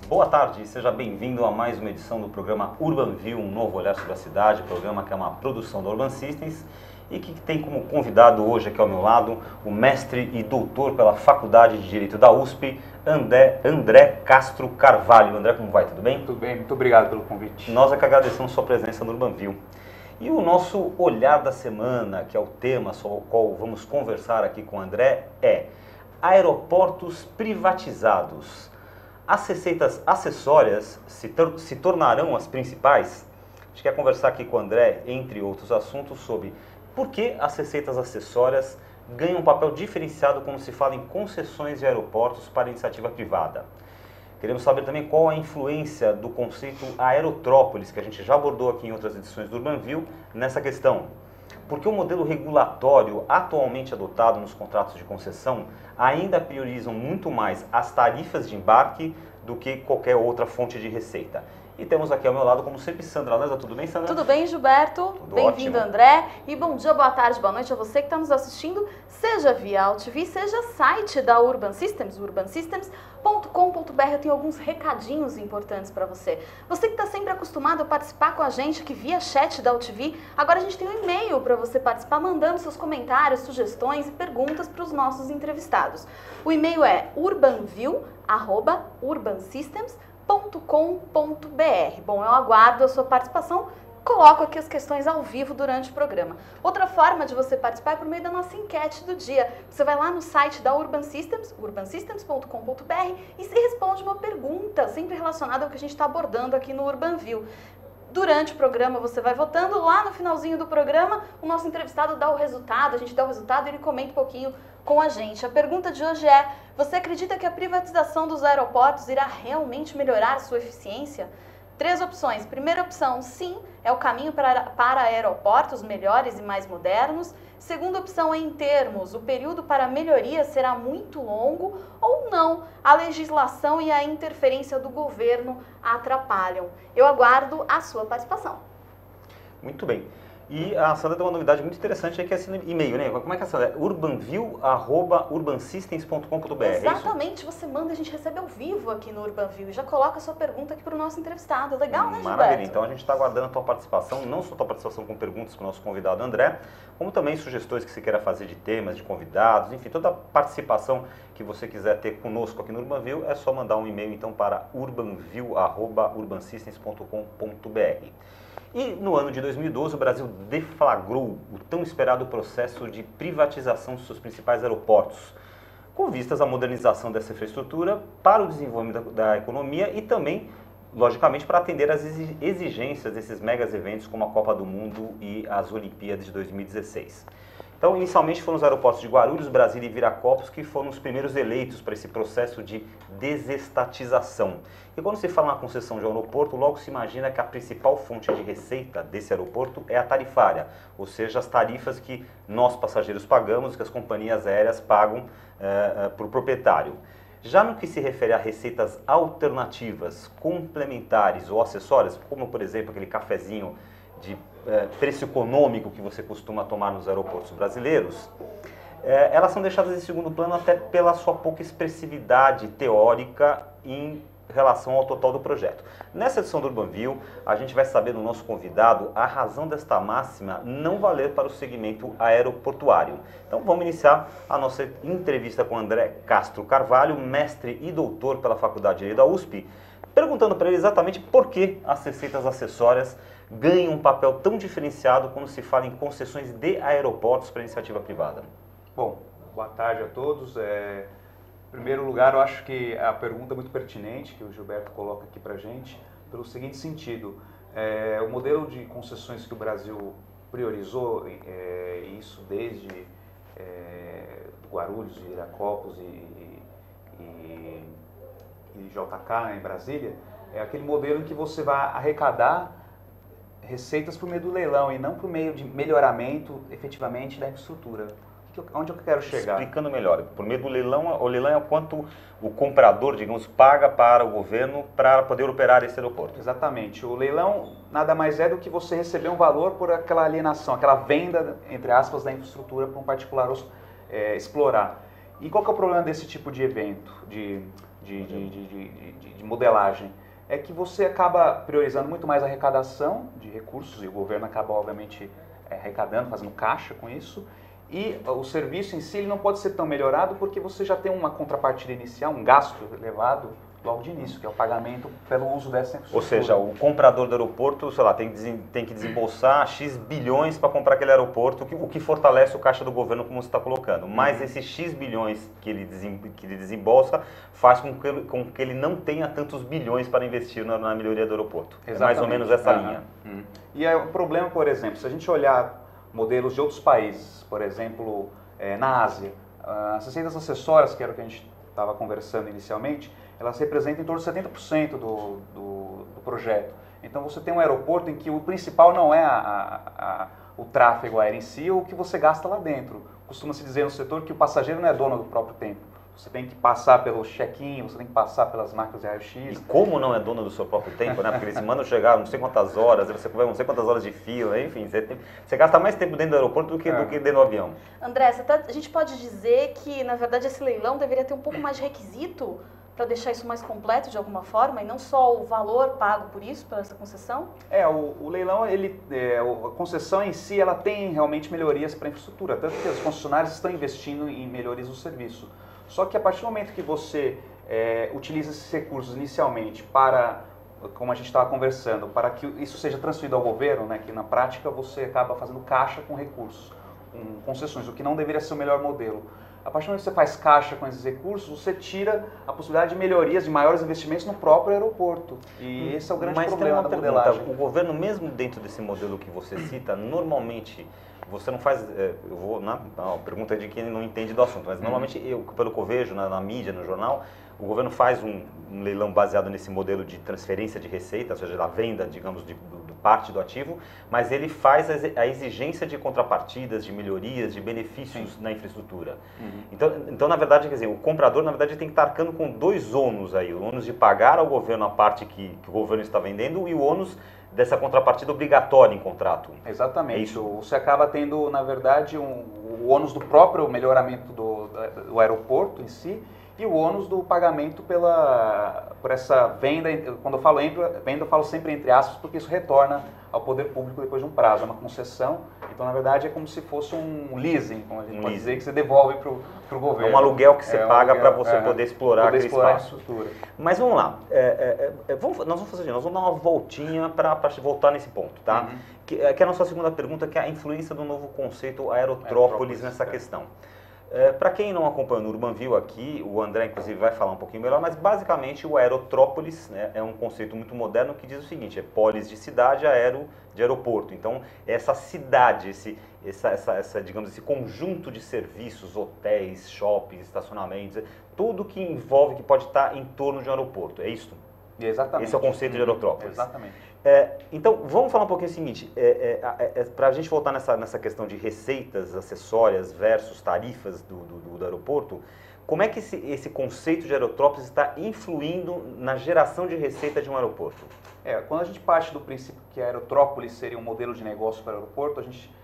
Boa tarde, seja bem-vindo a mais uma edição do programa Urban View, um novo olhar sobre a cidade, programa que é uma produção da Urban Systems e que tem como convidado hoje aqui ao meu lado o mestre e doutor pela Faculdade de Direito da USP, André Castro Carvalho. André, como vai? Tudo bem? Tudo bem, muito obrigado pelo convite. Nós é que agradecemos sua presença no Urban View. E o nosso olhar da semana, que é o tema sobre o qual vamos conversar aqui com o André, é aeroportos privatizados. As receitas acessórias se tornarão as principais? A gente quer conversar aqui com o André, entre outros assuntos, sobre por que as receitas acessórias ganham um papel diferenciado quando se fala em concessões de aeroportos para iniciativa privada. Queremos saber também qual a influência do conceito aerotrópolis, que a gente já abordou aqui em outras edições do Urban View, nessa questão. Porque o modelo regulatório atualmente adotado nos contratos de concessão ainda priorizam muito mais as tarifas de embarque do que qualquer outra fonte de receita. E temos aqui ao meu lado, como sempre, Sandra Lanza. Tudo bem, Sandra? Tudo bem, Gilberto? Bem-vindo, André. E bom dia, boa tarde, boa noite a você que está nos assistindo, seja via AltV, seja site da Urban Systems, urbansystems.com.br. Eu tenho alguns recadinhos importantes para você. Você que está sempre acostumado a participar com a gente aqui via chat da AltV, agora a gente tem um e-mail para você participar, mandando seus comentários, sugestões e perguntas para os nossos entrevistados. O e-mail é urbanview@urbansystems.com.br. Bom, eu aguardo a sua participação, coloco aqui as questões ao vivo durante o programa. Outra forma de você participar é por meio da nossa enquete do dia. Você vai lá no site da Urban Systems, urbansystems.com.br, e se responde uma pergunta sempre relacionada ao que a gente está abordando aqui no Urban View. Durante o programa você vai votando, lá no finalzinho do programa o nosso entrevistado dá o resultado, a gente dá o resultado e ele comenta um pouquinho com a gente. A pergunta de hoje é: você acredita que a privatização dos aeroportos irá realmente melhorar a sua eficiência? 3 opções. Primeira opção, sim, é o caminho para aeroportos melhores e mais modernos. Segunda opção, em termos, o período para melhoria será muito longo ou não, a legislação e a interferência do governo atrapalham. Eu aguardo a sua participação. Muito bem. E a Sandra tem uma novidade muito interessante aí, que é esse e-mail, né? Como é que é, Sandra? urbanview@urbansystems.com.br. Exatamente, você manda, a gente recebe ao vivo aqui no Urban View e já coloca a sua pergunta aqui para o nosso entrevistado. Legal, né, Gilberto? Maravilha, então a gente está aguardando a tua participação, não só a tua participação com perguntas para o nosso convidado André, como também sugestões que você queira fazer de temas, de convidados, enfim, toda a participação que você quiser ter conosco aqui no Urban View, é só mandar um e-mail então para urbanview@urbansystems.com.br. E no ano de 2012, o Brasil deflagrou o tão esperado processo de privatização dos seus principais aeroportos, com vistas à modernização dessa infraestrutura para o desenvolvimento da economia e também, logicamente, para atender às exigências desses megas eventos como a Copa do Mundo e as Olimpíadas de 2016. Então, inicialmente foram os aeroportos de Guarulhos, Brasília e Viracopos que foram os primeiros eleitos para esse processo de desestatização. E quando se fala na concessão de um aeroporto, logo se imagina que a principal fonte de receita desse aeroporto é a tarifária, ou seja, as tarifas que nós passageiros pagamos, que as companhias aéreas pagam para o proprietário. Já no que se refere a receitas alternativas, complementares ou acessórias, como por exemplo aquele cafezinho de preço econômico que você costuma tomar nos aeroportos brasileiros, elas são deixadas em segundo plano até pela sua pouca expressividade teórica em relação ao total do projeto. Nessa edição do Urban View, a gente vai saber do nosso convidado a razão desta máxima não valer para o segmento aeroportuário. Então vamos iniciar a nossa entrevista com André Castro Carvalho, mestre e doutor pela Faculdade de Direito da USP, perguntando para ele exatamente por que as receitas acessórias ganham um papel tão diferenciado quando se fala em concessões de aeroportos para iniciativa privada. Bom, boa tarde a todos. Em primeiro lugar, eu acho que a pergunta é muito pertinente que o Gilberto coloca aqui para a gente, pelo seguinte sentido: o modelo de concessões que o Brasil priorizou, isso desde Guarulhos, Viracopos e JK, em Brasília, é aquele modelo em que você vai arrecadar receitas por meio do leilão e não por meio de melhoramento, efetivamente, da infraestrutura. onde eu quero chegar? Explicando melhor, por meio do leilão, o leilão é o quanto o comprador, digamos, paga para o governo para poder operar esse aeroporto. Exatamente. O leilão nada mais é do que você receber um valor por aquela alienação, aquela venda, entre aspas, da infraestrutura para um particular explorar. E qual que é o problema desse tipo de evento, de modelagem? É que você acaba priorizando muito mais a arrecadação de recursos, e o governo acaba, obviamente, arrecadando, fazendo caixa com isso, e o serviço em si ele não pode ser tão melhorado porque você já tem uma contrapartida inicial, um gasto elevado logo de início, que é o pagamento pelo uso dessa infraestrutura. Ou seja, o comprador do aeroporto, sei lá, tem que desembolsar X bilhões para comprar aquele aeroporto, o que fortalece o caixa do governo, como você está colocando. Mas esses X bilhões que ele desembolsa faz com que ele não tenha tantos bilhões para investir na melhoria do aeroporto. Exatamente. É mais ou menos essa linha. E aí, o problema, por exemplo, se a gente olhar modelos de outros países, por exemplo, na Ásia, as receitas acessórias, que era o que a gente estava conversando inicialmente, elas representam em torno de 70% do projeto. Então você tem um aeroporto em que o principal não é o tráfego aéreo em si, ou o que você gasta lá dentro. Costuma-se dizer no setor que o passageiro não é dono do próprio tempo. Você tem que passar pelo check-in, você tem que passar pelas máquinas de raio-x. E como não é dono do seu próprio tempo, né? Porque eles mandam chegar não sei quantas horas, você vai não sei quantas horas de fila, enfim, você gasta mais tempo dentro do aeroporto do que dentro do avião. André, a gente pode dizer que, na verdade, esse leilão deveria ter um pouco mais de requisito para deixar isso mais completo de alguma forma, e não só o valor pago por isso, por essa concessão? O leilão, a concessão em si, ela tem realmente melhorias para a infraestrutura, tanto que os concessionários estão investindo em melhorias do serviço. Só que a partir do momento que você utiliza esses recursos inicialmente para, como a gente estava conversando, para que isso seja transferido ao governo, né, que na prática você acaba fazendo caixa com recursos, com concessões, o que não deveria ser o melhor modelo. A partir do momento que você faz caixa com esses recursos, você tira a possibilidade de melhorias, de maiores investimentos no próprio aeroporto. E esse é o grande problema da modelagem. O governo, mesmo dentro desse modelo que você cita, normalmente você não faz... a pergunta é de quem não entende do assunto, mas normalmente, pelo que eu vejo na mídia, no jornal, o governo faz um leilão baseado nesse modelo de transferência de receita, ou seja, da venda, digamos, do parte do ativo, mas ele faz a exigência de contrapartidas, de melhorias, de benefícios na infraestrutura. Então, na verdade, quer dizer, o comprador, na verdade, tem que estar arcando com dois ônus aí, o ônus de pagar ao governo a parte que o governo está vendendo e o ônus dessa contrapartida obrigatória em contrato. Exatamente. É isso. Você acaba tendo, na verdade, o ônus do próprio melhoramento do aeroporto em si, e o ônus do pagamento por essa venda. Quando eu falo venda, eu falo sempre entre aspas, porque isso retorna ao poder público depois de um prazo, é uma concessão. Então, na verdade, é como se fosse um leasing, como a gente pode dizer, que você devolve para o governo. É um aluguel que você paga para você poder explorar aquele espaço. A estrutura. Mas vamos lá, nós vamos dar uma voltinha para voltar nesse ponto, tá? Que é a nossa segunda pergunta, que é a influência do novo conceito aerópolis nessa questão. Para quem não acompanha no UrbanView aqui, o André inclusive vai falar um pouquinho melhor, mas basicamente o aerópolis, né, é um conceito muito moderno que diz o seguinte, é polis de cidade, aero de aeroporto. Então essa cidade, digamos, esse conjunto de serviços, hotéis, shoppings, estacionamentos, tudo que envolve, que pode estar em torno de um aeroporto, é isso? Exatamente. Esse é o conceito de aerópolis. Exatamente. Então, vamos falar um pouquinho o seguinte, para a gente voltar nessa questão de receitas acessórias versus tarifas do aeroporto, como é que esse conceito de aerópolis está influindo na geração de receita de um aeroporto? Quando a gente parte do princípio que a aerópolis seria um modelo de negócio para o aeroporto, a gente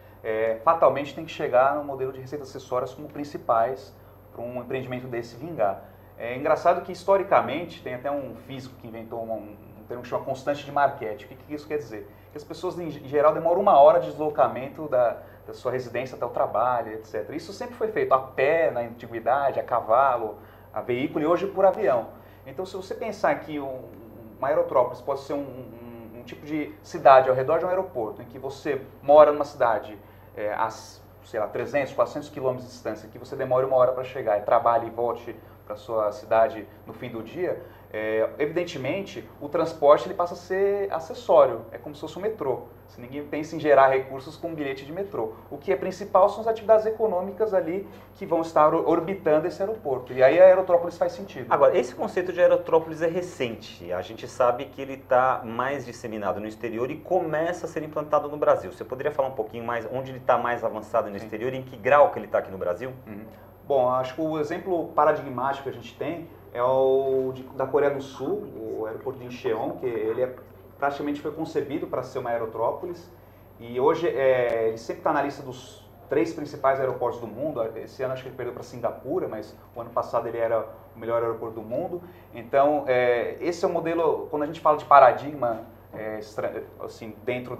fatalmente tem que chegar no modelo de receitas acessórias como principais para um empreendimento desse vingar. É engraçado que, historicamente, tem até um físico que inventou um termo que chama constante de Marquette. O que isso quer dizer? Que as pessoas, em geral, demoram 1 hora de deslocamento da sua residência até o trabalho, etc. Isso sempre foi feito a pé, na antiguidade, a cavalo, a veículo e hoje por avião. Então, se você pensar que uma aerópolis pode ser um tipo de cidade ao redor de um aeroporto, em que você mora numa cidade a, sei lá, 300, 400 quilômetros de distância, que você demora 1 hora para chegar e trabalha e volte para sua cidade no fim do dia, evidentemente o transporte ele passa a ser acessório, é como se fosse um metrô. Se ninguém pensa em gerar recursos com um bilhete de metrô. O que é principal são as atividades econômicas ali que vão estar orbitando esse aeroporto. E aí a aerópolis faz sentido. Agora, esse conceito de aerópolis é recente. A gente sabe que ele está mais disseminado no exterior e começa a ser implantado no Brasil. Você poderia falar um pouquinho mais onde ele está mais avançado no exterior e em que grau que ele está aqui no Brasil? Bom, acho que o exemplo paradigmático que a gente tem é o da Coreia do Sul, o aeroporto de Incheon, que ele praticamente foi concebido para ser uma aerópolis. E hoje ele sempre está na lista dos 3 principais aeroportos do mundo. Esse ano acho que ele perdeu para Singapura, mas o ano passado ele era o melhor aeroporto do mundo. Então, esse é o modelo, quando a gente fala de paradigma, assim, dentro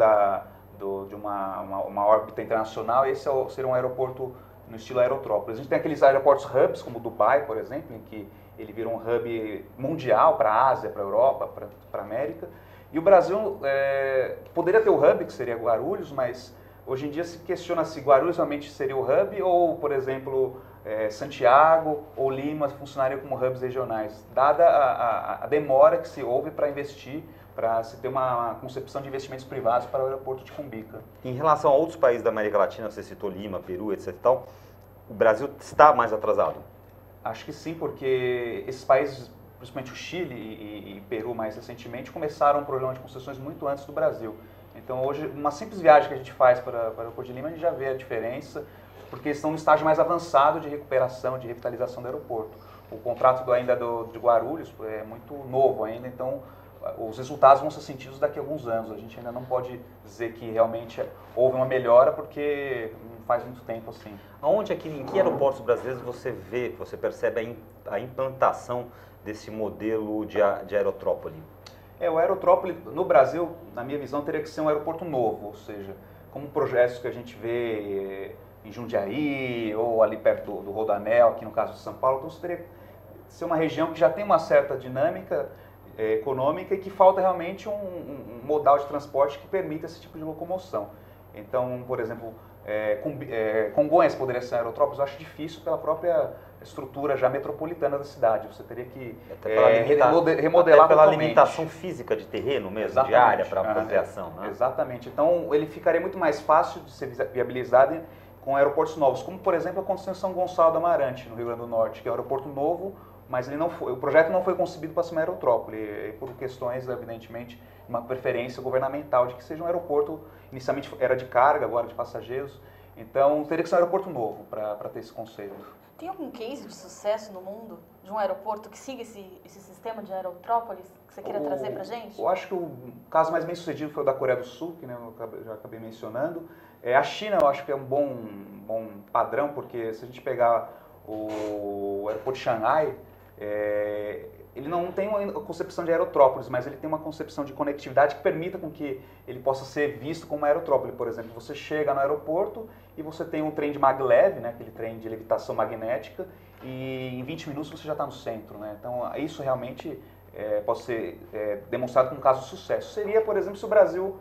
de uma órbita internacional, esse seria um aeroporto no estilo aerópolis. A gente tem aqueles aeroportos hubs, como Dubai, por exemplo, em que ele vira um hub mundial para a Ásia, para a Europa, para a América. E o Brasil poderia ter o hub, que seria Guarulhos, mas hoje em dia se questiona se Guarulhos realmente seria o hub ou, por exemplo, Santiago ou Lima funcionariam como hubs regionais, dada a demora que se houve para investir, para se ter uma concepção de investimentos privados para o aeroporto de Cumbica. Em relação a outros países da América Latina, você citou Lima, Peru, etc. e tal, o Brasil está mais atrasado? Acho que sim, porque esses países, principalmente o Chile e Peru mais recentemente, começaram um programa de concessões muito antes do Brasil. Então hoje, uma simples viagem que a gente faz para o aeroporto de Lima, a gente já vê a diferença, porque estão no estágio mais avançado de recuperação, de revitalização do aeroporto. O contrato de Guarulhos é muito novo ainda, então os resultados vão ser sentidos daqui a alguns anos. A gente ainda não pode dizer que realmente houve uma melhora, porque não faz muito tempo assim. Aonde aqui, em que aeroportos brasileiros você percebe a implantação desse modelo de aerópole? O aerópole no Brasil, na minha visão, teria que ser um aeroporto novo, ou seja, como projetos que a gente vê em Jundiaí ou ali perto do Rodoanel, aqui no caso de São Paulo. Então, isso teria que ser uma região que já tem uma certa dinâmica econômica e que falta realmente um modal de transporte que permita esse tipo de locomoção. Então, por exemplo, Congonhas poderia ser aerópolis, eu acho difícil pela própria estrutura já metropolitana da cidade. Você teria que remodelar pela totalmente. limitação física de terreno mesmo, Exatamente. de área para ampliação. Né? Exatamente. Então, ele ficaria muito mais fácil de ser viabilizado com aeroportos novos, como, por exemplo, aconteceu em São Gonçalo do Amarante, no Rio Grande do Norte, que é um aeroporto novo, mas o projeto não foi concebido para ser uma aerópole, por questões, evidentemente, uma preferência governamental de que seja um aeroporto, inicialmente era de carga, agora de passageiros. Então, teria que ser um aeroporto novo para ter esse conceito. Tem algum case de sucesso no mundo de um aeroporto que siga esse sistema de aerópolis que você queira trazer para a gente? Eu acho que o caso mais bem sucedido foi o da Coreia do Sul, que eu já acabei mencionando. A China eu acho que é um bom padrão, porque se a gente pegar o aeroporto de Xangai, ele não tem uma concepção de aerópolis, mas ele tem uma concepção de conectividade que permita com que ele possa ser visto como uma aerópole. Por exemplo, você chega no aeroporto e você tem um trem de maglev, né, aquele trem de levitação magnética, e em 20 minutos você já está no centro. Né? Então, isso realmente pode ser demonstrado como um caso de sucesso. Seria, por exemplo, se o Brasil,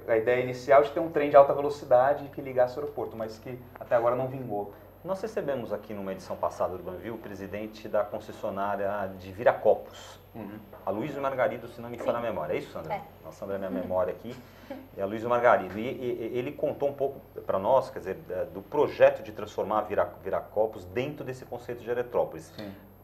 a ideia inicial de ter um trem de alta velocidade que ligasse o aeroporto, mas que até agora não vingou. Nós recebemos aqui numa edição passada do Urbanville o presidente da concessionária de Viracopos, a Luísio Margarido, se não me falha a memória. É isso, Sandra? Nossa, Sandra é minha memória aqui. É a Luísio Margarido. E ele contou um pouco para nós, quer dizer, do projeto de transformar Viracopos dentro desse conceito de aerópolis.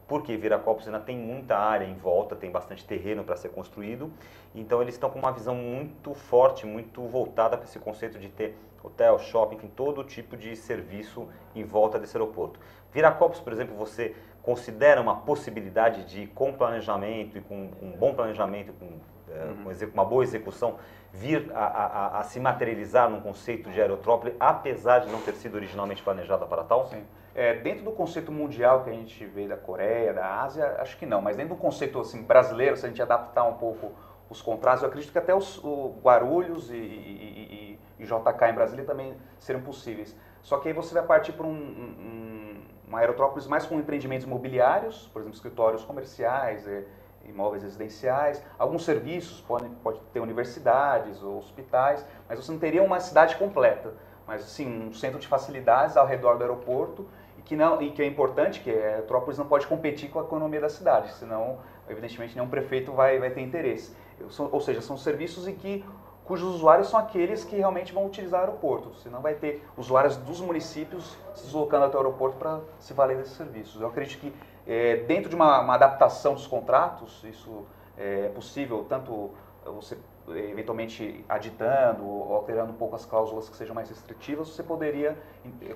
Porque Viracopos ainda tem muita área em volta, tem bastante terreno para ser construído. Então eles estão com uma visão muito forte, muito voltada para esse conceito de ter hotel, shopping, enfim, todo tipo de serviço em volta desse aeroporto. Viracopos, por exemplo, você considera uma possibilidade de, com planejamento e com um bom planejamento, com uma boa execução, vir a se materializar num conceito de aerópole, apesar de não ter sido originalmente planejada para tal? Sim. Dentro do conceito mundial que a gente vê da Coreia, da Ásia, acho que não. Mas dentro do conceito assim, brasileiro, se a gente adaptar um pouco os contratos, eu acredito que até o Guarulhos e JK em Brasília também seriam possíveis. Só que aí você vai partir para uma aerópolis mais com empreendimentos imobiliários, por exemplo, escritórios comerciais, imóveis residenciais, alguns serviços, pode ter universidades ou hospitais, mas você não teria uma cidade completa, mas sim um centro de facilidades ao redor do aeroporto e que é importante, que a Aerópolis não pode competir com a economia da cidade, senão, evidentemente, nenhum prefeito vai ter interesse. Ou seja, são serviços cujos usuários são aqueles que realmente vão utilizar o aeroporto, senão vai ter usuários dos municípios se deslocando até o aeroporto para se valer desses serviços. Eu acredito que dentro de uma adaptação dos contratos, isso é possível, tanto você eventualmente aditando ou alterando um pouco as cláusulas que sejam mais restritivas, você poderia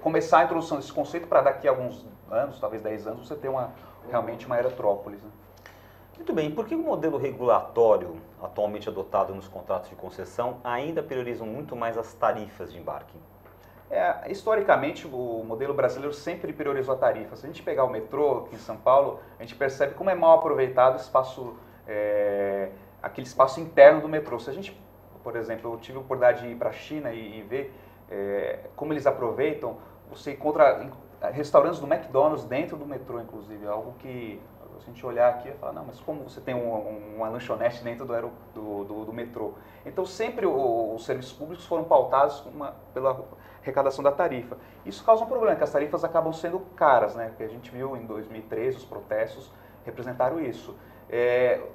começar a introdução desse conceito para daqui a alguns anos, talvez 10 anos, você ter realmente uma aerópolis, né? Muito bem, por que o modelo regulatório atualmente adotado nos contratos de concessão ainda prioriza muito mais as tarifas de embarque? Historicamente, o modelo brasileiro sempre priorizou a tarifa. Se a gente pegar o metrô aqui em São Paulo, a gente percebe como é mal aproveitado o espaço, aquele espaço interno do metrô. Se a gente, por exemplo, eu tive a oportunidade de ir para a China e ver como eles aproveitam, você encontra restaurantes do McDonald's dentro do metrô, inclusive, algo que, se a gente olhar aqui, falar, não, mas como você tem uma lanchonete dentro do metrô? Então, sempre os serviços públicos foram pautados pela arrecadação da tarifa. Isso causa um problema, que as tarifas acabam sendo caras, né? Porque a gente viu em 2013, os protestos representaram isso.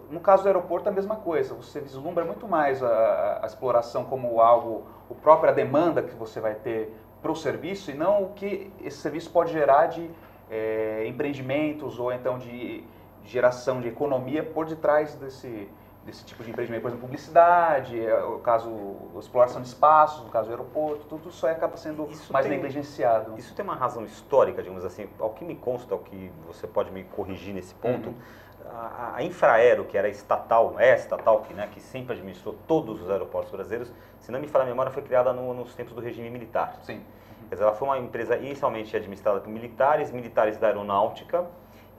No caso do aeroporto, a mesma coisa. Você vislumbra muito mais a exploração como algo, a própria demanda que você vai ter para o serviço, e não o que esse serviço pode gerar de empreendimentos ou então de geração de economia por detrás desse tipo de empreendimento. Por exemplo, publicidade, o caso exploração de espaços, no caso do aeroporto, tudo isso aí acaba sendo mais negligenciado. Isso tem uma razão histórica, digamos assim, ao que me consta, ao que você pode me corrigir nesse ponto. A Infraero, que era estatal, que sempre administrou todos os aeroportos brasileiros, se não me falha a memória, foi criada nos tempos do regime militar. Sim. Quer dizer, ela foi uma empresa inicialmente administrada por militares da aeronáutica,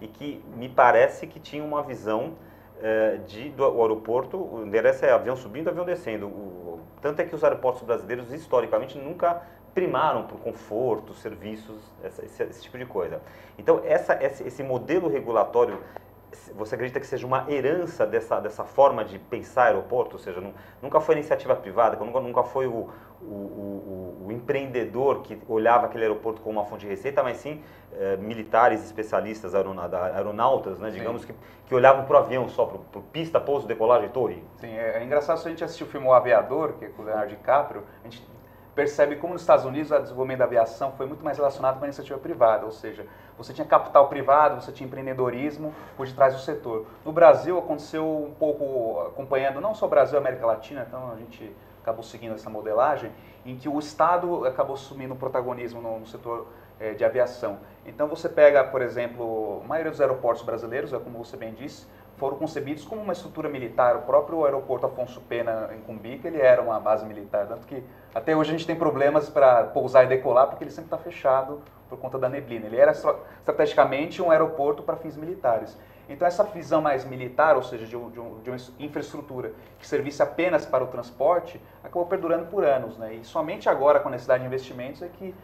e que me parece que tinha uma visão do aeroporto, o endereço é avião subindo, avião descendo. Tanto é que os aeroportos brasileiros, historicamente, nunca primaram por conforto, serviços, esse tipo de coisa. Então, esse modelo regulatório, você acredita que seja uma herança dessa forma de pensar aeroporto? Ou seja, nunca foi iniciativa privada, nunca foi o empreendedor que olhava aquele aeroporto como uma fonte de receita, mas sim militares, especialistas, aeronautas, né, digamos, que olhavam para o avião só, para pista, pouso, decolagem e torre. Sim, é engraçado, se a gente assistir o filme O Aviador, que é com o Leonardo DiCaprio, a gente percebe como nos Estados Unidos o desenvolvimento da aviação foi muito mais relacionado com a iniciativa privada, ou seja, você tinha capital privado, você tinha empreendedorismo por detrás do setor. No Brasil aconteceu um pouco, acompanhando não só o Brasil, a América Latina, então a gente acabou seguindo essa modelagem, em que o Estado acabou assumindo o protagonismo no setor de aviação. Então você pega, por exemplo, a maioria dos aeroportos brasileiros, como você bem disse, foram concebidos como uma estrutura militar. O próprio aeroporto Afonso Pena, em Cumbica, ele era uma base militar, tanto que até hoje a gente tem problemas para pousar e decolar, porque ele sempre está fechado por conta da neblina. Ele era estrategicamente um aeroporto para fins militares. Então essa visão mais militar, ou seja, de uma infraestrutura que servisse apenas para o transporte, acabou perdurando por anos, né? E somente agora, com a necessidade de investimentos, é que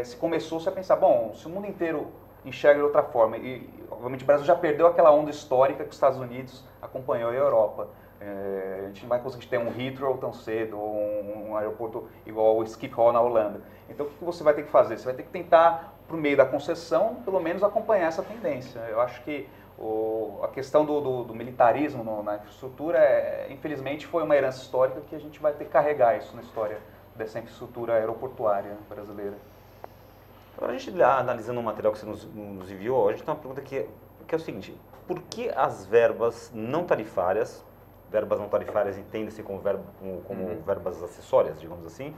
se começou a pensar, bom, se o mundo inteiro enxerga de outra forma, e obviamente o Brasil já perdeu aquela onda histórica que os Estados Unidos acompanhou e a Europa. A gente não vai conseguir ter um Heathrow tão cedo, ou um aeroporto igual o Schiphol na Holanda. Então o que você vai ter que fazer? Você vai ter que tentar, por meio da concessão, pelo menos acompanhar essa tendência. Eu acho que a questão do militarismo na infraestrutura, infelizmente, foi uma herança histórica que a gente vai ter que carregar isso na história dessa infraestrutura aeroportuária brasileira. Agora, a gente analisando o material que você nos enviou, a gente tem uma pergunta que é o seguinte: por que as verbas não tarifárias entendem-se como verbas acessórias, digamos assim,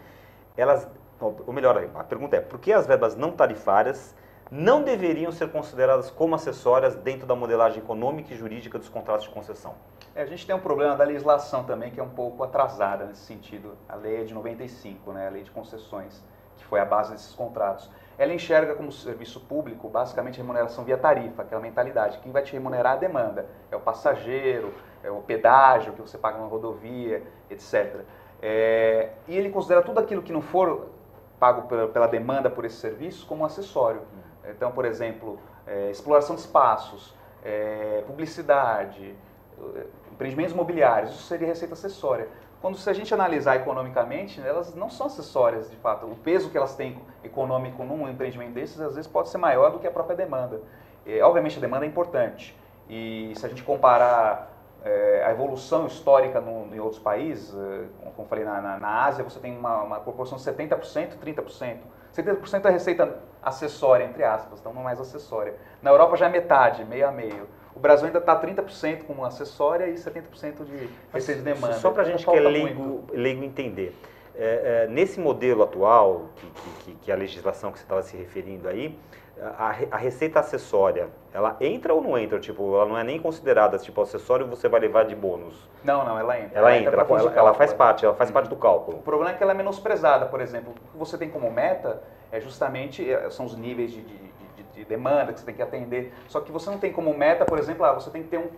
ou melhor, a pergunta é, por que as verbas não tarifárias não deveriam ser consideradas como acessórias dentro da modelagem econômica e jurídica dos contratos de concessão? A gente tem um problema da legislação também, que é um pouco atrasada nesse sentido. A lei é de 95, né, a lei de concessões, que foi a base desses contratos. Ela enxerga como serviço público, basicamente, remuneração via tarifa, aquela mentalidade. Quem vai te remunerar é a demanda, é o passageiro, é o pedágio que você paga na rodovia, etc. E ele considera tudo aquilo que não for pago pela demanda por esse serviço como acessório. Então, por exemplo, exploração de espaços, publicidade, empreendimentos imobiliários, isso seria receita acessória. se a gente analisar economicamente, elas não são acessórias, de fato. O peso que elas têm econômico num empreendimento desses, às vezes pode ser maior do que a própria demanda. Obviamente a demanda é importante, e se a gente comparar a evolução histórica em outros países, como eu falei, na Ásia, você tem uma proporção de 70%, 30%. 70% é receita acessória, entre aspas, então não é mais acessória. Na Europa já é metade, meio a meio. O Brasil ainda está 30% como acessória e 70% de receita de demanda. Só para a gente que é leigo entender. Nesse modelo atual, que a legislação que você estava se referindo aí, a receita acessória, ela entra ou não entra? Tipo, ela não é nem considerada tipo acessório, você vai levar de bônus? Não, ela entra. Ela faz parte do cálculo. O problema é que ela é menosprezada, por exemplo. O que você tem como meta é justamente, são os níveis de demanda que você tem que atender. Só que você não tem como meta, por exemplo, você tem que ter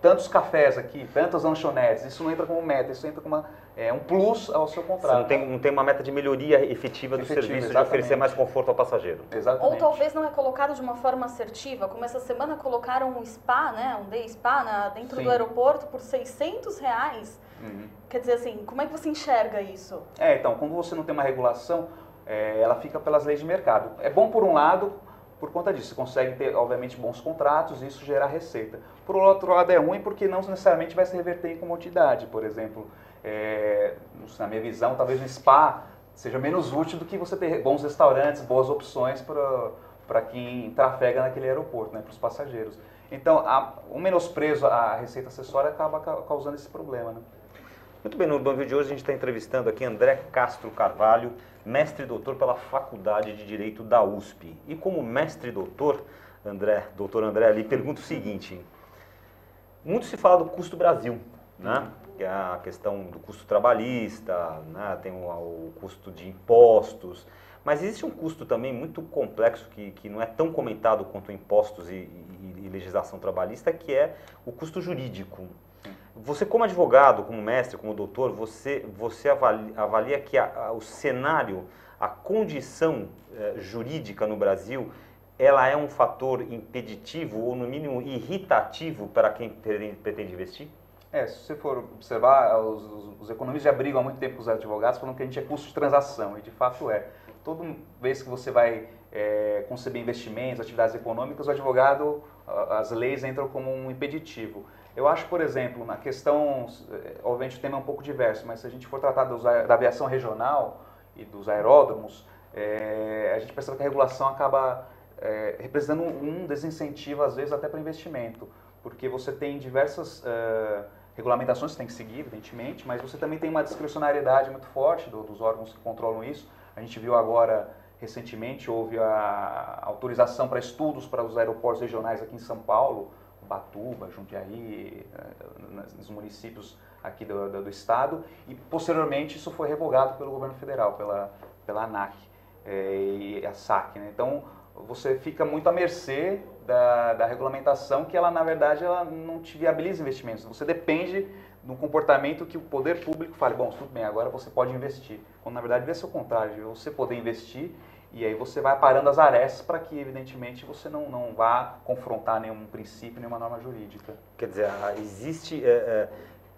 tantos cafés aqui, tantas lanchonetes. Isso não entra como meta, isso entra como um plus ao seu contrato. Você não tem uma meta de melhoria efetiva do serviço, exatamente, de oferecer mais conforto ao passageiro. Exatamente. Ou talvez não é colocado de uma forma assertiva, como essa semana colocaram um spa, né, um day spa dentro Sim. do aeroporto por R$600. Uhum. Quer dizer assim, como é que você enxerga isso? Então, quando você não tem uma regulação, ela fica pelas leis de mercado. É bom por um lado, por conta disso, você consegue ter, obviamente, bons contratos e isso gerar receita. Por outro lado, é ruim porque não necessariamente vai se reverter em comodidade. Por exemplo, na minha visão, talvez um spa seja menos útil do que você ter bons restaurantes, boas opções para quem trafega naquele aeroporto, né, para os passageiros. Então, o menosprezo à receita acessória acaba causando esse problema, né? Muito bem, no Urban View de hoje a gente está entrevistando aqui André Castro Carvalho, mestre e doutor pela Faculdade de Direito da USP. E como mestre e doutor André, lhe pergunto o seguinte: muito se fala do custo Brasil, né? Que é a questão do custo trabalhista, né? Tem o custo de impostos, mas existe um custo também muito complexo que não é tão comentado quanto impostos e legislação trabalhista, que é o custo jurídico. Você, como advogado, como mestre, como doutor, você avalia que o cenário, a condição jurídica no Brasil, ela é um fator impeditivo ou, no mínimo, irritativo para quem pretende investir? Se você for observar, os economistas já brigam há muito tempo com os advogados falando que a gente é custo de transação, e de fato é. Toda vez que você vai conceber investimentos, atividades econômicas, o advogado, as leis entram como um impeditivo. Eu acho, por exemplo, na questão, obviamente o tema é um pouco diverso, mas se a gente for tratar da aviação regional e dos aeródromos, a gente percebe que a regulação acaba representando um desincentivo, às vezes, até para investimento, porque você tem diversas regulamentações que você tem que seguir, evidentemente, mas você também tem uma discricionariedade muito forte dos órgãos que controlam isso. A gente viu agora, recentemente, houve a autorização para estudos para os aeroportos regionais aqui em São Paulo, Ubatuba, Jundiaí, nos municípios aqui do estado, e posteriormente isso foi revogado pelo governo federal, pela ANAC e a SAC, né? Então você fica muito à mercê da regulamentação, que ela, na verdade, ela não te viabiliza investimentos. Você depende do comportamento que o poder público fale, bom, tudo bem, agora você pode investir. Quando, na verdade, deve ser o contrário, de você poder investir, e aí você vai parando as arestas para que, evidentemente, você não vá confrontar nenhum princípio, nenhuma norma jurídica. Quer dizer, existe...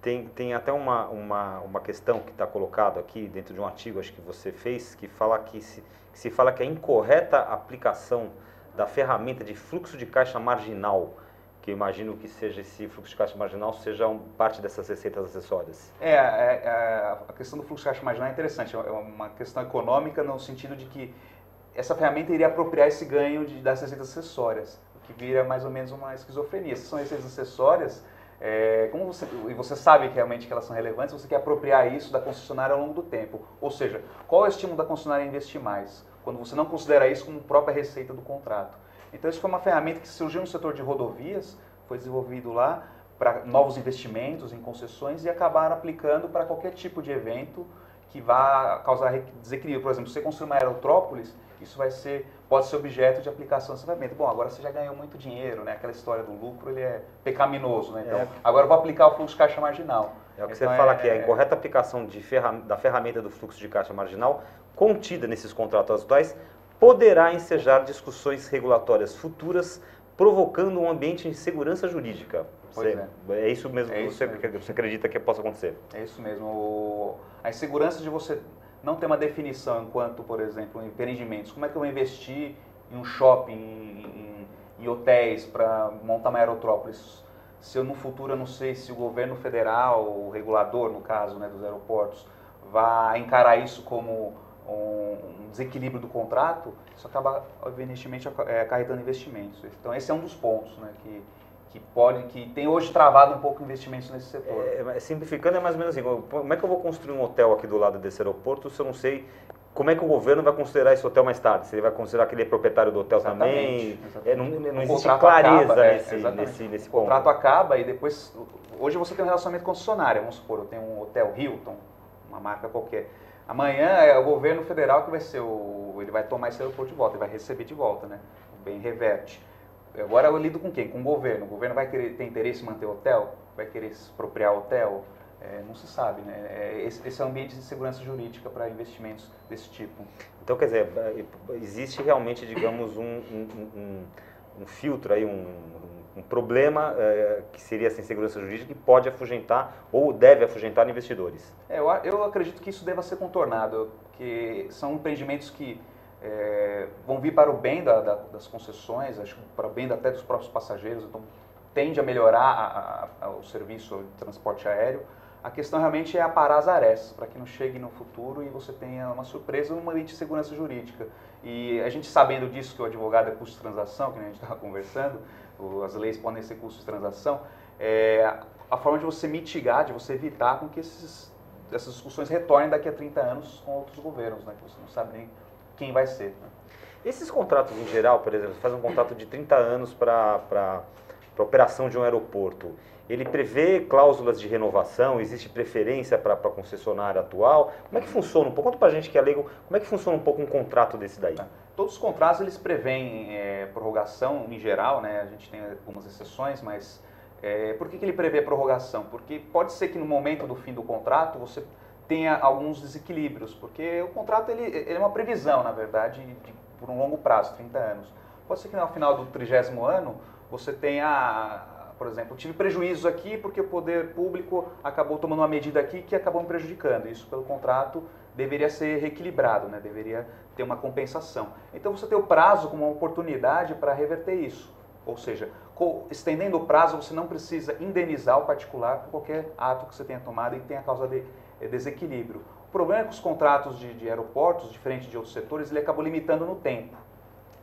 Tem até uma questão que está colocado aqui dentro de um artigo, acho que você fez, que fala que se fala que a incorreta aplicação da ferramenta de fluxo de caixa marginal, que eu imagino que seja esse fluxo de caixa marginal, seja parte dessas receitas acessórias. A questão do fluxo de caixa marginal é interessante, é uma questão econômica no sentido de que essa ferramenta iria apropriar esse ganho das receitas acessórias, o que vira mais ou menos uma esquizofrenia. Se são receitas acessórias, e você sabe que realmente que elas são relevantes, você quer apropriar isso da concessionária ao longo do tempo. Ou seja, qual é o estímulo da concessionária a investir mais, quando você não considera isso como própria receita do contrato? Então isso foi uma ferramenta que surgiu no setor de rodovias, foi desenvolvido lá para novos investimentos em concessões e acabaram aplicando para qualquer tipo de evento que vá causar desequilíbrio. Por exemplo, se você construir uma aerótrópolis, isso pode ser objeto de aplicação dessa ferramenta. Bom, agora você já ganhou muito dinheiro, né? Aquela história do lucro, ele é pecaminoso, né? Então, agora eu vou aplicar o fluxo de caixa marginal. É o que você fala aqui, a incorreta aplicação da ferramenta do fluxo de caixa marginal, contida nesses contratos atuais, poderá ensejar discussões regulatórias futuras provocando um ambiente de insegurança jurídica. Pois É isso mesmo É que isso você acredita que possa acontecer? É isso mesmo. A insegurança de você não ter uma definição enquanto, por exemplo, em empreendimentos. Como é que eu vou investir em um shopping, em hotéis para montar uma aerótrópolis? Se eu no futuro eu não sei se o governo federal, o regulador, no caso, né, dos aeroportos, vai encarar isso como um desequilíbrio do contrato, isso acaba, evidentemente, acarretando investimentos. Então, esse é um dos pontos, né, que tem hoje travado um pouco investimentos nesse setor. Simplificando, é mais ou menos assim, como é que eu vou construir um hotel aqui do lado desse aeroporto se eu não sei como é que o governo vai considerar esse hotel mais tarde? Se ele vai considerar que ele é proprietário do hotel também? Não existe clareza nesse ponto. O contrato acaba e depois, hoje você tem um relacionamento concessionário, vamos supor, eu tenho um hotel Hilton, uma marca qualquer. Amanhã é o governo federal que vai ser ele vai tomar esse aeroporto de volta, ele vai receber de volta, né? O bem reverte. Agora eu lido com quem? Com o governo. O governo vai ter interesse em manter o hotel? Vai querer expropriar o hotel? Não se sabe, né? Esse é o ambiente de segurança jurídica para investimentos desse tipo. Então, quer dizer, existe realmente, digamos, um filtro aí, um problema que seria essa insegurança jurídica que pode afugentar ou deve afugentar investidores. Eu acredito que isso deva ser contornado, que são empreendimentos que vão vir para o bem das concessões, acho que para o bem até dos próprios passageiros, então tende a melhorar o serviço de transporte aéreo. A questão realmente é aparar as arestas, para que não chegue no futuro e você tenha uma surpresa numa lei de segurança jurídica. E a gente sabendo disso, que o advogado é custo de transação, que a gente estava conversando, as leis podem ser custos de transação, a forma de você mitigar, de você evitar com que essas discussões retornem daqui a 30 anos com outros governos, né, que você não sabe nem quem vai ser. Né? Esses contratos em geral, por exemplo, você faz um contrato de 30 anos para a operação de um aeroporto, ele prevê cláusulas de renovação, existe preferência para a concessionária atual? Como é que funciona um pouco? Conta para a gente que é leigo, como é que funciona um pouco um contrato desse daí? Todos os contratos eles prevêem prorrogação em geral, né? A gente tem algumas exceções, mas por que ele prevê prorrogação? Porque pode ser que no momento do fim do contrato você tenha alguns desequilíbrios, porque o contrato ele é uma previsão, na verdade, por um longo prazo, 30 anos. Pode ser que no final do 30º ano você tenha, por exemplo, tive prejuízo aqui porque o poder público acabou tomando uma medida aqui que acabou me prejudicando. Isso pelo contrato deveria ser reequilibrado, né? Deveria ter uma compensação. Então você tem o prazo como uma oportunidade para reverter isso. Ou seja, estendendo o prazo, você não precisa indenizar o particular por qualquer ato que você tenha tomado e que tenha causa de desequilíbrio. O problema é que os contratos de aeroportos, diferente de outros setores, ele acabou limitando no tempo.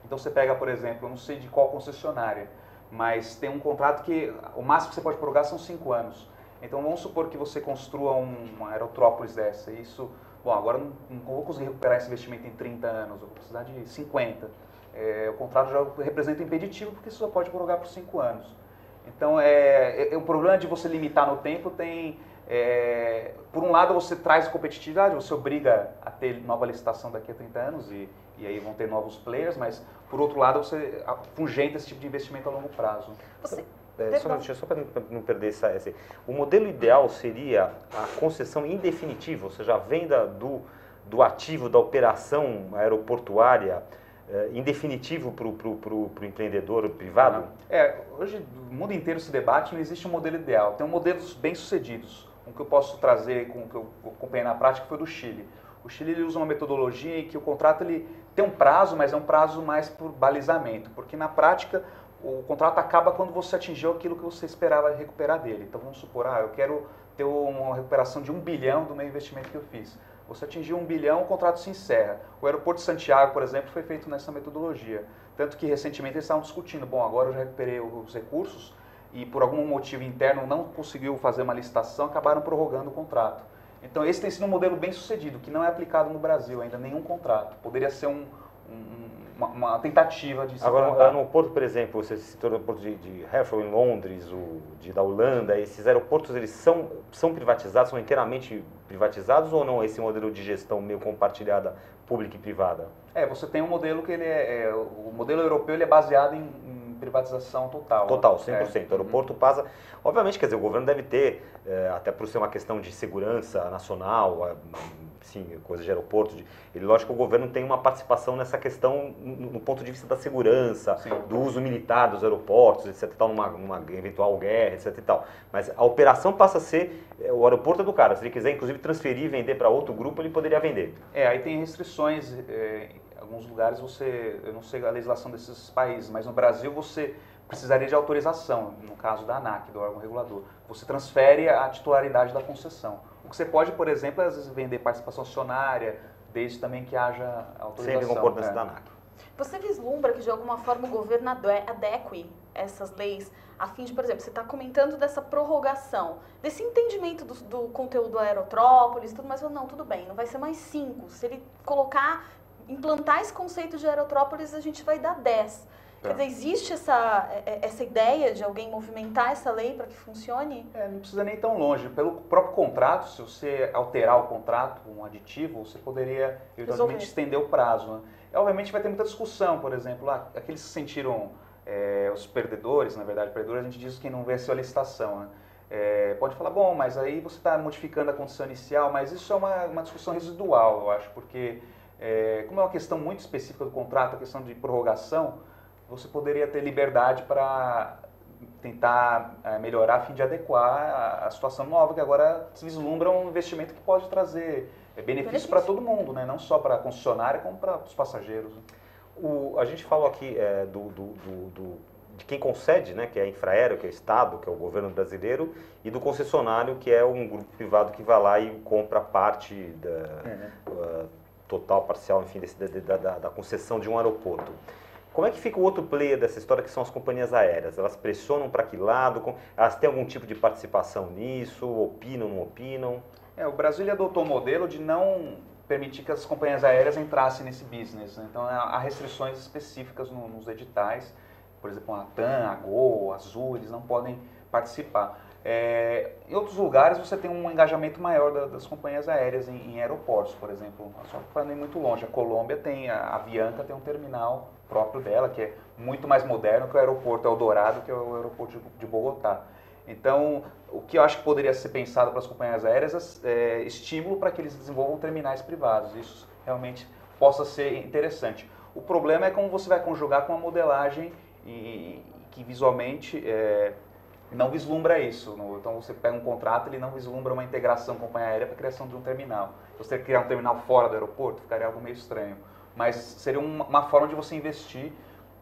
Então você pega, por exemplo, eu não sei de qual concessionária, mas tem um contrato que o máximo que você pode prorrogar são 5 anos. Então vamos supor que você construa uma aerótrópolis dessa. Isso, bom, agora não vou conseguir recuperar esse investimento em 30 anos, eu vou precisar de 50. O contrato já representa impeditivo porque você só pode prorrogar por 5 anos. Então o problema de você limitar no tempo tem... por um lado você traz competitividade, você obriga a ter nova licitação daqui a 30 anos e aí vão ter novos players, mas por outro lado você afugenta esse tipo de investimento a longo prazo. Só para não perder esse. O modelo ideal seria a concessão em definitivo, ou seja, a venda do ativo da operação aeroportuária em definitivo para o empreendedor privado? Hoje o mundo inteiro se debate, não existe um modelo ideal. Tem modelos bem-sucedidos. Um que eu posso trazer, que eu acompanhei na prática, foi do Chile. O Chile ele usa uma metodologia em que o contrato ele tem um prazo, mas é um prazo mais por balizamento, porque na prática o contrato acaba quando você atingiu aquilo que você esperava recuperar dele. Então vamos supor, eu quero ter uma recuperação de 1 bilhão do meu investimento que eu fiz. Você atingiu 1 bilhão, o contrato se encerra. O aeroporto de Santiago, por exemplo, foi feito nessa metodologia. Tanto que recentemente eles estavam discutindo, agora eu já recuperei os recursos e por algum motivo interno não conseguiu fazer uma licitação, acabaram prorrogando o contrato. Então esse tem sido um modelo bem sucedido, que não é aplicado no Brasil ainda, nenhum contrato. Poderia ser uma tentativa de se Agora, no porto, por exemplo, você citou no porto de Heathrow em Londres, da Holanda, esses aeroportos eles são privatizados, são inteiramente privatizados ou não? Esse modelo de gestão meio compartilhada, pública e privada? Você tem um modelo que o modelo europeu ele é baseado em privatização total. Total, 100%. O aeroporto passa... Obviamente, quer dizer, o governo deve ter, até por ser uma questão de segurança nacional, sim, coisa de aeroporto. Lógico que o governo tem uma participação nessa questão no ponto de vista da segurança, sim, do uso militar dos aeroportos, etc. Tal, numa eventual guerra, etc. E tal. Mas a operação passa a ser o aeroporto é do cara. Se ele quiser, inclusive, transferir e vender para outro grupo, ele poderia vender. Aí tem restrições. Em alguns lugares eu não sei a legislação desses países, mas no Brasil você precisaria de autorização, no caso da ANAC, do órgão regulador. Você transfere a titularidade da concessão. O que você pode, por exemplo, às vezes vender participação acionária, desde também que haja autorização. Sem concordância da ANAC. Você vislumbra que de alguma forma o governo adeque essas leis a fim de, por exemplo, você está comentando dessa prorrogação, desse entendimento do conteúdo aerótrópolis e tudo mais, não, tudo bem, não vai ser mais 5. Se ele implantar esse conceito de aerótrópolis, a gente vai dar 10. Quer dizer, existe essa ideia de alguém movimentar essa lei para que funcione? Não precisa nem tão longe. Pelo próprio contrato, se você alterar o contrato, um aditivo, você poderia eventualmente estender o prazo. Né? Obviamente vai ter muita discussão, por exemplo, aqueles que se sentiram os perdedores, na verdade, perdedores, a gente diz que não venceu a licitação. Né? Pode falar, bom, mas aí você está modificando a condição inicial, mas isso é uma discussão residual, eu acho, porque como é uma questão muito específica do contrato, a questão de prorrogação, você poderia ter liberdade para tentar melhorar a fim de adequar a situação nova, que agora se vislumbra um investimento que pode trazer benefícios para todo mundo, né? Não só para a concessionária, como para os passageiros. A gente falou aqui de quem concede, né, que é a Infraero, que é o Estado, que é o governo brasileiro, e do concessionário, que é um grupo privado que vai lá e compra parte total, parcial, enfim, da concessão de um aeroporto. Como é que fica o outro player dessa história, que são as companhias aéreas? Elas pressionam para que lado? Elas têm algum tipo de participação nisso? Opinam, não opinam? O Brasil ele adotou o modelo de não permitir que as companhias aéreas entrassem nesse business. Né? Então, há restrições específicas nos editais. Por exemplo, a TAM, a Gol, a Azul, eles não podem participar. Em outros lugares, você tem um engajamento maior das companhias aéreas em aeroportos, por exemplo. Só para não ir muito longe, a Colômbia tem, a Avianca tem um terminal próprio dela, que é muito mais moderno que o aeroporto Eldorado, que é o aeroporto de Bogotá. Então, o que eu acho que poderia ser pensado para as companhias aéreas é estímulo para que eles desenvolvam terminais privados. Isso realmente possa ser interessante. O problema é como você vai conjugar com a modelagem que visualmente não vislumbra isso. Então, você pega um contrato, ele não vislumbra uma integração com a companhia aérea para a criação de um terminal. Você criar um terminal fora do aeroporto, ficaria algo meio estranho. Mas seria uma forma de você investir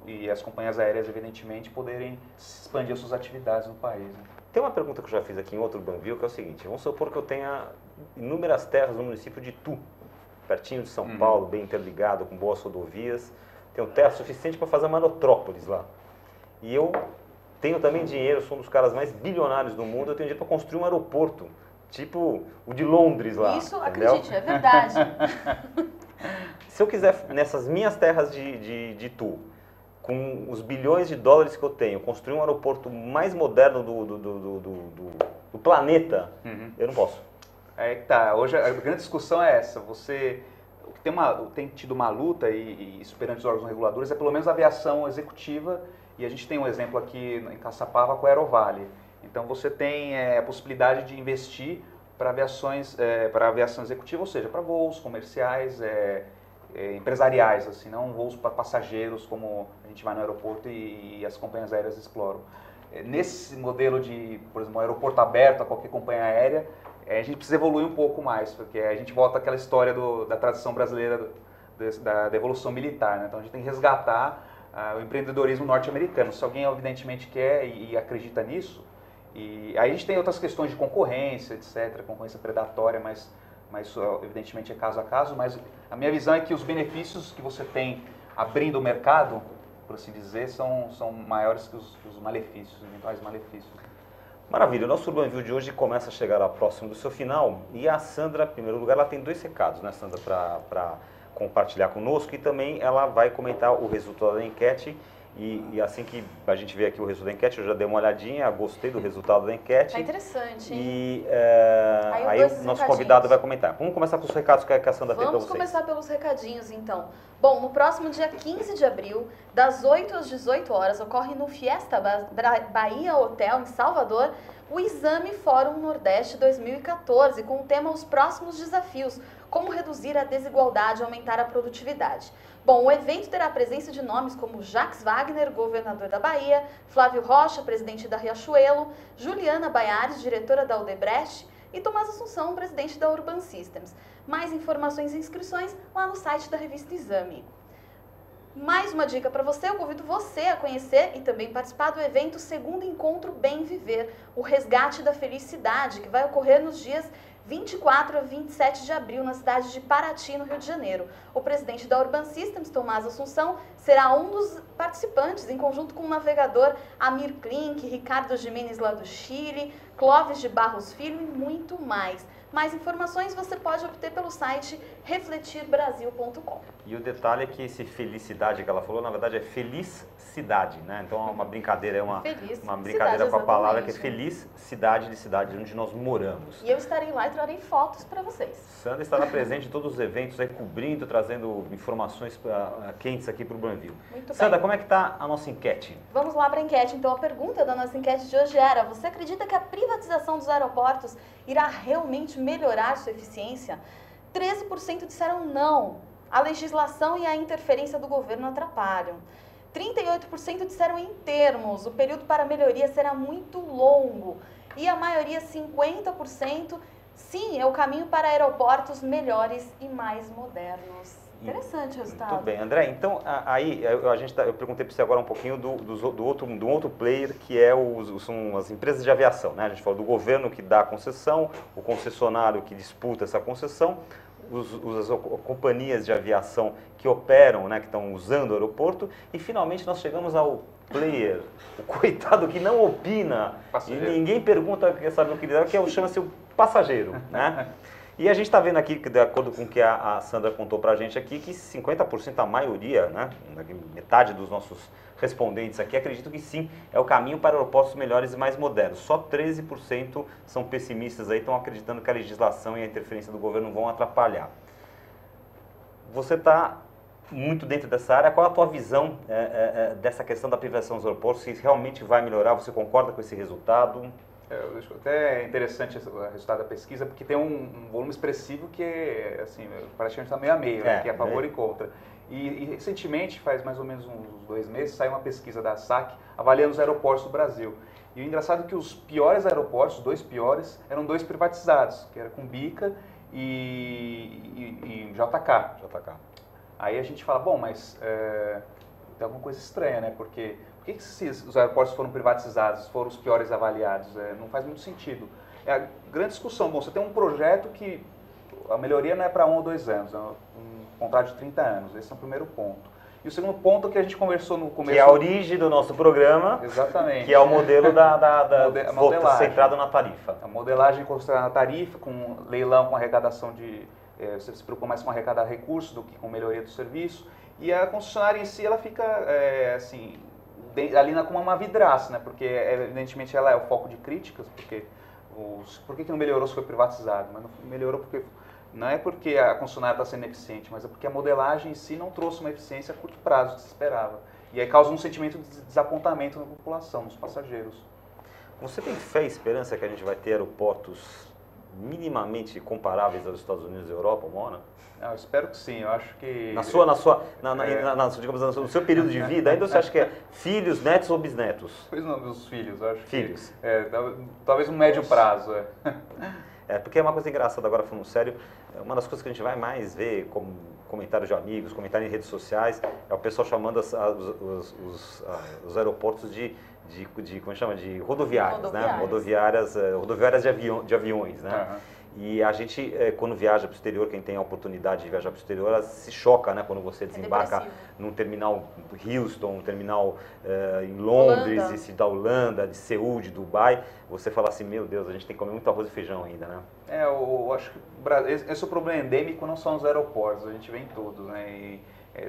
e as companhias aéreas, evidentemente, poderem expandir as suas atividades no país. Né? Tem uma pergunta que eu já fiz aqui em outro Banview, que é o seguinte: vamos supor que eu tenha inúmeras terras no município de Itu, pertinho de São Paulo, bem interligado, com boas rodovias, tenho terra suficiente para fazer uma metrópolis lá. E eu tenho também dinheiro, sou um dos caras mais bilionários do mundo, eu tenho dinheiro para construir um aeroporto, tipo o de Londres lá. Isso, entendeu? acredite, é verdade. Se eu quiser, nessas minhas terras de Itu, com os bilhões de dólares que eu tenho, construir um aeroporto mais moderno do planeta, eu não posso. Hoje a grande discussão é essa. O que tem tido uma luta, e isso perante os órgãos reguladores, é pelo menos a aviação executiva, e a gente tem um exemplo aqui em Caçapava com a Aerovale. Então você tem a possibilidade de investir para aviação executiva, ou seja, para voos comerciais, empresariais, assim, não voos para passageiros como a gente vai no aeroporto e as companhias aéreas exploram. Nesse modelo de, por exemplo, um aeroporto aberto a qualquer companhia aérea, a gente precisa evoluir um pouco mais, porque a gente volta àquela história da tradição brasileira da evolução militar. Né? Então a gente tem que resgatar o empreendedorismo norte-americano. Se alguém evidentemente quer e acredita nisso, e aí a gente tem outras questões de concorrência, etc., concorrência predatória, mas evidentemente é caso a caso, mas a minha visão é que os benefícios que você tem abrindo o mercado, por assim dizer, são maiores que os malefícios, os eventuais malefícios. Maravilha, o nosso Urban View de hoje começa a chegar próximo do seu final, e a Sandra, em primeiro lugar, ela tem 2 recados, né, Sandra, para compartilhar conosco, e também ela vai comentar o resultado da enquete E assim que a gente vê aqui o resultado da enquete, eu já dei uma olhadinha, gostei do resultado da enquete. Tá interessante, hein? E aí o nosso convidado vai comentar. Vamos começar com os recados que a Sandra tem para vocês. Vamos começar pelos recadinhos, então. Bom, no próximo dia 15 de abril, das 8 às 18 horas, ocorre no Fiesta Bahia Hotel, em Salvador, o Exame Fórum Nordeste 2014, com o tema Os Próximos Desafios, como reduzir a desigualdade e aumentar a produtividade. Bom, o evento terá a presença de nomes como Jacques Wagner, governador da Bahia, Flávio Rocha, presidente da Riachuelo, Juliana Baiares, diretora da Odebrecht, e Tomás Assunção, presidente da Urban Systems. Mais informações e inscrições lá no site da revista Exame. Mais uma dica para você, eu convido você a conhecer e também participar do evento Segundo Encontro Bem Viver, o Resgate da Felicidade, que vai ocorrer nos dias 24 a 27 de abril, na cidade de Paraty, no Rio de Janeiro. O presidente da Urban Systems, Tomás Assunção, será um dos participantes, em conjunto com o navegador Amir Klink, Ricardo Jimenez, lá do Chile, Clóvis de Barros Filho e muito mais. Mais informações você pode obter pelo site refletirbrasil.com. E o detalhe é que esse felicidade que ela falou, na verdade é felicidade, né? Então é uma brincadeira, uma brincadeira com a palavra que é feliz cidade de cidade onde nós moramos. E eu estarei lá e trarei fotos para vocês. Sandra estará presente em todos os eventos, aí cobrindo, trazendo informações quentes aqui para o Banville. Muito Sandra, bem. como é que está a nossa enquete? Vamos lá para a enquete. Então, a pergunta da nossa enquete de hoje era: você acredita que a privatização dos aeroportos irá realmente melhorar sua eficiência? 13% disseram não. A legislação e a interferência do governo atrapalham. 38% disseram em termos. O período para melhoria será muito longo. E a maioria, 50%, sim, é o caminho para aeroportos melhores e mais modernos. Interessante o resultado. Muito bem, André, então aí eu perguntei para você agora um pouquinho do outro player, que são as empresas de aviação, né? A gente falou do governo que dá a concessão, o concessionário que disputa essa concessão, as companhias de aviação que operam, né, que estão usando o aeroporto, e finalmente nós chegamos ao player, o coitado que não opina, passageiro. E ninguém pergunta, quer saber o que ele é, que chama-se o passageiro, né? E a gente está vendo aqui, de acordo com o que a Sandra contou para a gente aqui, que 50%, a maioria, né, metade dos nossos respondentes aqui, acreditam que sim, é o caminho para aeroportos melhores e mais modernos. Só 13% são pessimistas aí, estão acreditando que a legislação e a interferência do governo vão atrapalhar. Você está muito dentro dessa área, qual a tua visão dessa questão da privatização dos aeroportos? Se realmente vai melhorar, você concorda com esse resultado? Eu acho até interessante o resultado da pesquisa, porque tem um volume expressivo que é, assim, praticamente está meio a meio, né, que é a favor e contra. E recentemente, faz mais ou menos uns 2 meses, saiu uma pesquisa da SAC avaliando os aeroportos do Brasil. E o engraçado é que os piores aeroportos, os 2 piores, eram 2 privatizados, que era Cumbica e JK. Aí a gente fala, bom, mas tem alguma coisa estranha, né? Porque por que os aeroportos foram privatizados, foram os piores avaliados? Não faz muito sentido. É a grande discussão. Bom, você tem um projeto que a melhoria não é para 1 ou 2 anos, é um contrato de 30 anos. Esse é o primeiro ponto. E o segundo ponto que a gente conversou no começo... Que é a origem do nosso programa. Exatamente. Que é o modelo centrado na tarifa. A modelagem concentrada na tarifa, com leilão, com arrecadação de... você se preocupa mais com arrecadar recursos do que com melhoria do serviço. E a concessionária em si, ela fica, assim... ali como uma vidraça, né? Porque evidentemente ela é o foco de críticas, porque por que não melhorou se foi privatizado? Mas não melhorou porque não é porque a concessionária está sendo eficiente, mas é porque a modelagem em si não trouxe uma eficiência a curto prazo que se esperava. E aí causa um sentimento de desapontamento na população, nos passageiros. Você tem fé e esperança que a gente vai ter aeroportos minimamente comparáveis aos Estados Unidos e Europa, Mona? Eu espero que sim, eu acho que... Digamos, no seu período de vida, ainda você acha que é filhos, netos ou bisnetos? Pois não, meus filhos, eu acho filhos. Que... talvez um médio prazo, porque é uma coisa engraçada, agora falando sério, uma das coisas que a gente vai mais ver, como comentários de amigos, comentários em redes sociais, é o pessoal chamando os aeroportos como chama? De rodoviárias, né? Rodoviárias de aviões, né? Uhum. E a gente, quando viaja para o exterior, quem tem a oportunidade de viajar para o exterior, se choca, né? Quando você desembarca num terminal Houston, um terminal em Londres, da Holanda, de Seul, de Dubai, você fala assim, meu Deus, a gente tem que comer muito arroz e feijão ainda, né? Eu acho que esse é o problema endêmico, não só nos aeroportos, a gente vê em todos, né? E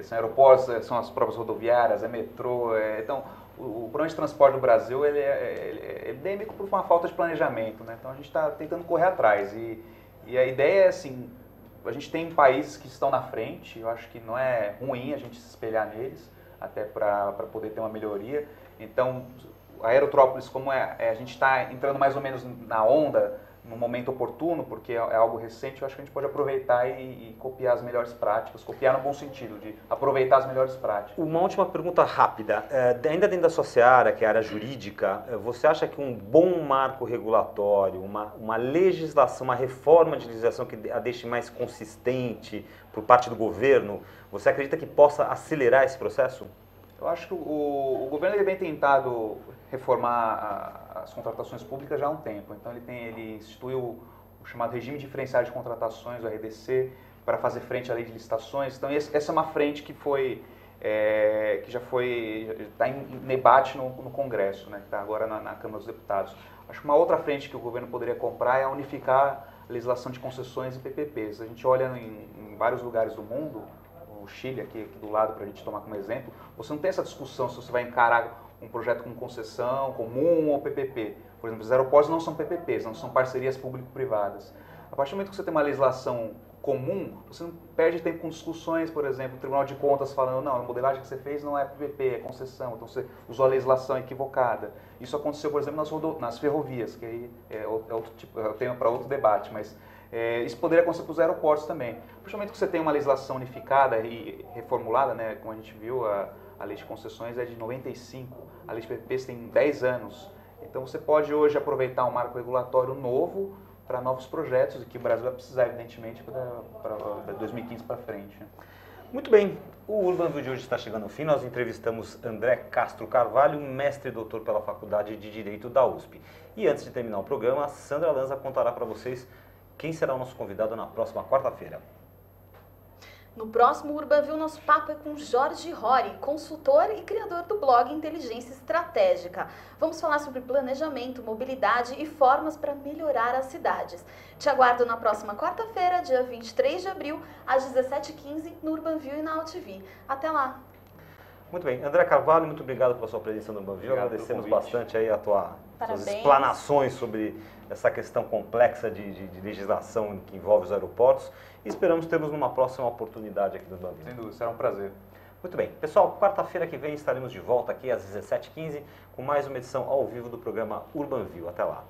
são aeroportos, são as próprias rodoviárias, é metrô. Então, o problema de transporte do Brasil ele é endêmico por uma falta de planejamento, né? Então, a gente está tentando correr atrás. E a ideia é assim, a gente tem países que estão na frente, eu acho que não é ruim a gente se espelhar neles, até para poder ter uma melhoria. Então, a Aerópolis, como a gente está entrando mais ou menos na onda, no momento oportuno, porque é algo recente, eu acho que a gente pode aproveitar e copiar as melhores práticas, copiar no bom sentido, de aproveitar as melhores práticas. Uma última pergunta rápida. Ainda dentro da sua seara, que é a área jurídica, você acha que um bom marco regulatório, uma legislação, uma reforma de legislação que a deixe mais consistente por parte do governo, você acredita que possa acelerar esse processo? Eu acho que o governo ele vem tentado reformar as contratações públicas já há um tempo. Então ele instituiu o chamado regime diferenciado de contratações, o RDC, para fazer frente à lei de licitações. Então essa é uma frente que está em debate no Congresso, né, que está agora na Câmara dos Deputados. Acho que uma outra frente que o governo poderia comprar é unificar a legislação de concessões e PPPs. A gente olha em vários lugares do mundo, o Chile aqui do lado para a gente tomar como exemplo, você não tem essa discussão se você vai encarar um projeto com concessão, comum ou PPP. Por exemplo, os aeroportos não são PPPs, não são parcerias público-privadas. A partir do momento que você tem uma legislação comum, você não perde tempo com discussões, por exemplo, o Tribunal de Contas falando, não, a modelagem que você fez não é PPP, é concessão, então você usou a legislação equivocada. Isso aconteceu, por exemplo, nas ferrovias, que aí é outro tipo, é tema para outro debate, mas isso poderia acontecer para os aeroportos também. A partir do momento que você tem uma legislação unificada e reformulada, né, como a gente viu, a lei de concessões é de 95, a lei de PPPs tem 10 anos. Então você pode hoje aproveitar um marco regulatório novo para novos projetos, e que o Brasil vai precisar, evidentemente, para 2015 para frente. Muito bem, o Urban View de hoje está chegando ao fim. Nós entrevistamos André Castro Carvalho, mestre e doutor pela Faculdade de Direito da USP. E antes de terminar o programa, a Sandra Lanza contará para vocês quem será o nosso convidado na próxima quarta-feira. No próximo Urban View, nosso papo é com Jorge Rory, consultor e criador do blog Inteligência Estratégica. Vamos falar sobre planejamento, mobilidade e formas para melhorar as cidades. Te aguardo na próxima quarta-feira, dia 23 de abril, às 17h15, no Urban View e na AltV. Até lá! Muito bem. André Carvalho, muito obrigado pela sua presença no Urban View. Agradecemos bastante aí suas explanações sobre essa questão complexa de legislação que envolve os aeroportos. E esperamos termos numa próxima oportunidade aqui no Urban View. Sem dúvida, será um prazer. Muito bem. Pessoal, quarta-feira que vem estaremos de volta aqui às 17h15 com mais uma edição ao vivo do programa Urban View. Até lá.